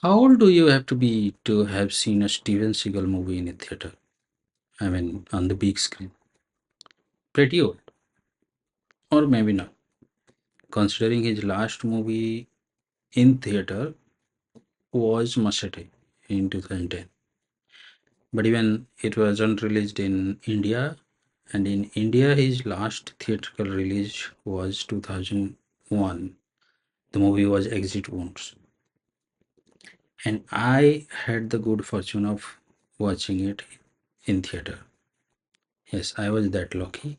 How old do you have to be to have seen a Steven Seagal movie in a theater? I mean, on the big screen. Pretty old, or maybe not. Considering his last movie in theater was Machete in 2010. But even it wasn't released in India, and in India, his last theatrical release was 2001. The movie was Exit Wounds. And I had the good fortune of watching it in theater. Yes, I was that lucky,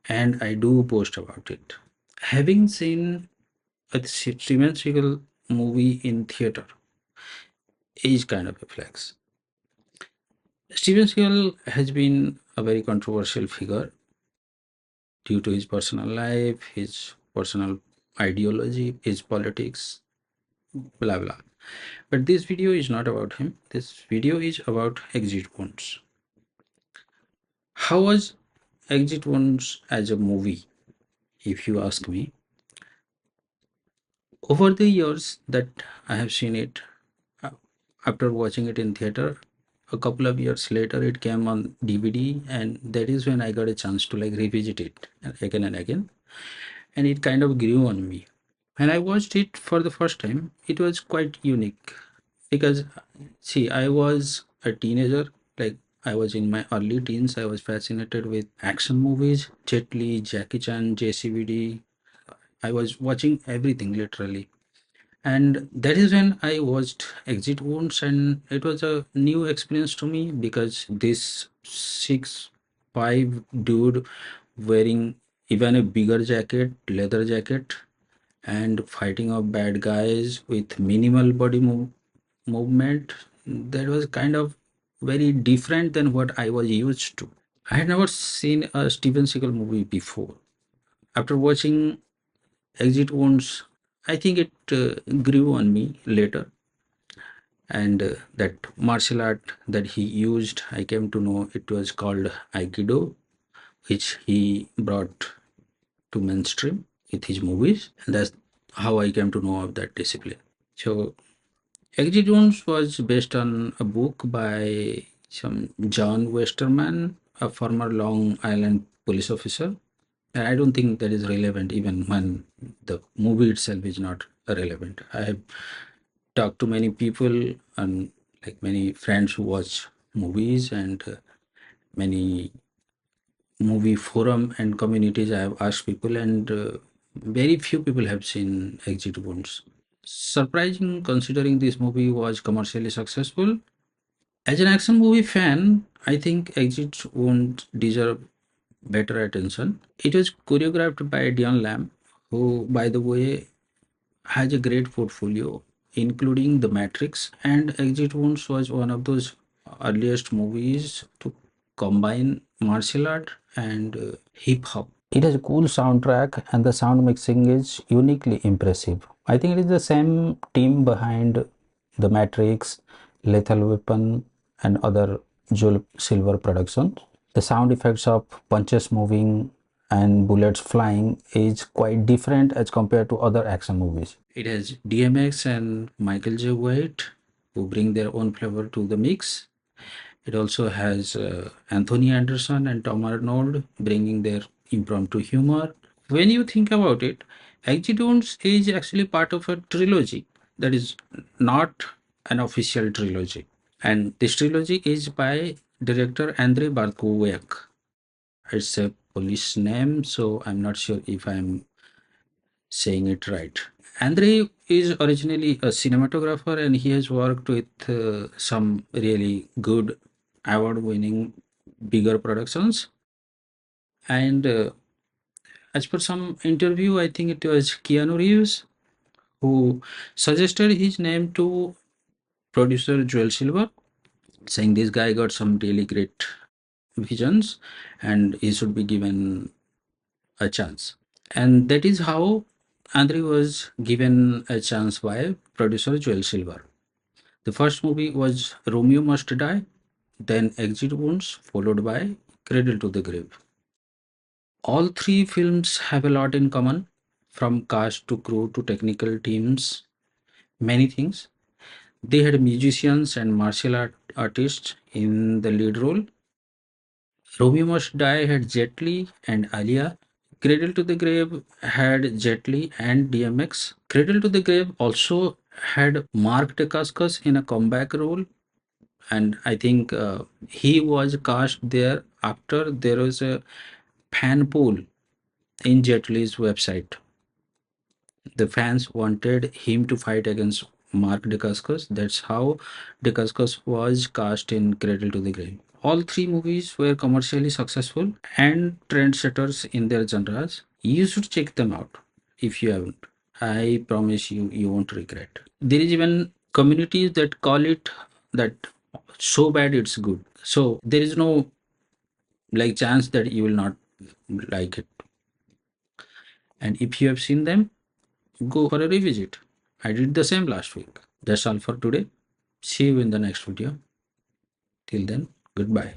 and I do post about it. Having seen a Steven Seagal movie in theater is kind of a flex. Steven Seagal has been a very controversial figure due to his personal life, his personal ideology, his politics, blah blah. But this video is not about him. This video is about Exit Wounds. How was Exit Wounds as a movie, if you ask me? Over the years that I have seen it, uh, after watching it in theater, a couple of years later it came on DVD, and that is when I got a chance to like revisit it again and again, and it kind of grew on me. When I watched it for the first time, it was quite unique because see, I was a teenager, like I was in my early teens. I was fascinated with action movies, Jet Li, Jackie Chan, JCVD. I was watching everything literally, and that is when I watched Exit Wounds, and it was a new experience to me because this 6'5" dude wearing even a bigger jacket, leather jacket, and fighting off bad guys with minimal body movement, that was kind of very different than what I was used to. I had never seen a Steven Seagal movie before. After watching Exit Wounds, I think it grew on me later, and that martial art that he used, I came to know it was called Aikido, which he brought to mainstream with his movies, and that's how I came to know of that discipline. So Exit Wounds was based on a book by some John Westerman, a former Long Island police officer. And I don't think that is relevant even when the movie itself is not relevant. I have talked to many people and like many friends who watch movies, and many movie forum and communities. I have asked people, and very few people have seen Exit Wounds. Surprising considering this movie was commercially successful. As an action movie fan, I think Exit Wounds deserve better attention. It was choreographed by Dion Lamb, who, by the way, has a great portfolio, including The Matrix, and Exit Wounds was one of those earliest movies to combine martial art and hip hop. It has a cool soundtrack, and the sound mixing is uniquely impressive. I think it is the same team behind The Matrix, Lethal Weapon, and other Joel Silver productions. The sound effects of punches moving and bullets flying is quite different as compared to other action movies. It has DMX and Michael J. White, who bring their own flavor to the mix. It also has Anthony Anderson and Tom Arnold bringing their impromptu humor. When you think about it, Exit is actually part of a trilogy that is not an official trilogy. And this trilogy is by director Andrei Barkovyak. It's a Polish name, so I'm not sure if I'm saying it right. Andrei is originally a cinematographer, and he has worked with some really good award winning bigger productions. And as per some interview, I think it was Keanu Reeves who suggested his name to producer Joel Silver, saying this guy got some really great visions and he should be given a chance. And that is how Andrei was given a chance by producer Joel Silver. The first movie was Romeo Must Die, then Exit Wounds, followed by Cradle to the Grave. All three films have a lot in common, from cast to crew to technical teams, many things. They had musicians and artists in the lead role. Romeo Must Die had Jet Li and Alia. Cradle to the Grave had Jet Li and DMX. Cradle to the Grave also had Mark Dacascos in a comeback role, and I think he was cast there after there was a fan poll in Jet Li's website. The fans wanted him to fight against Mark Dacascos. That's how Dacascos was cast in Cradle to the Grave. All three movies were commercially successful and trendsetters in their genres. You should check them out if you haven't. I promise you, you won't regret. There is even communities that call it that so bad it's good. So there is no like chance that you will not like it. And if you have seen them, go for a revisit. I did the same last week. That's all for today. See you in the next video. Till then, goodbye.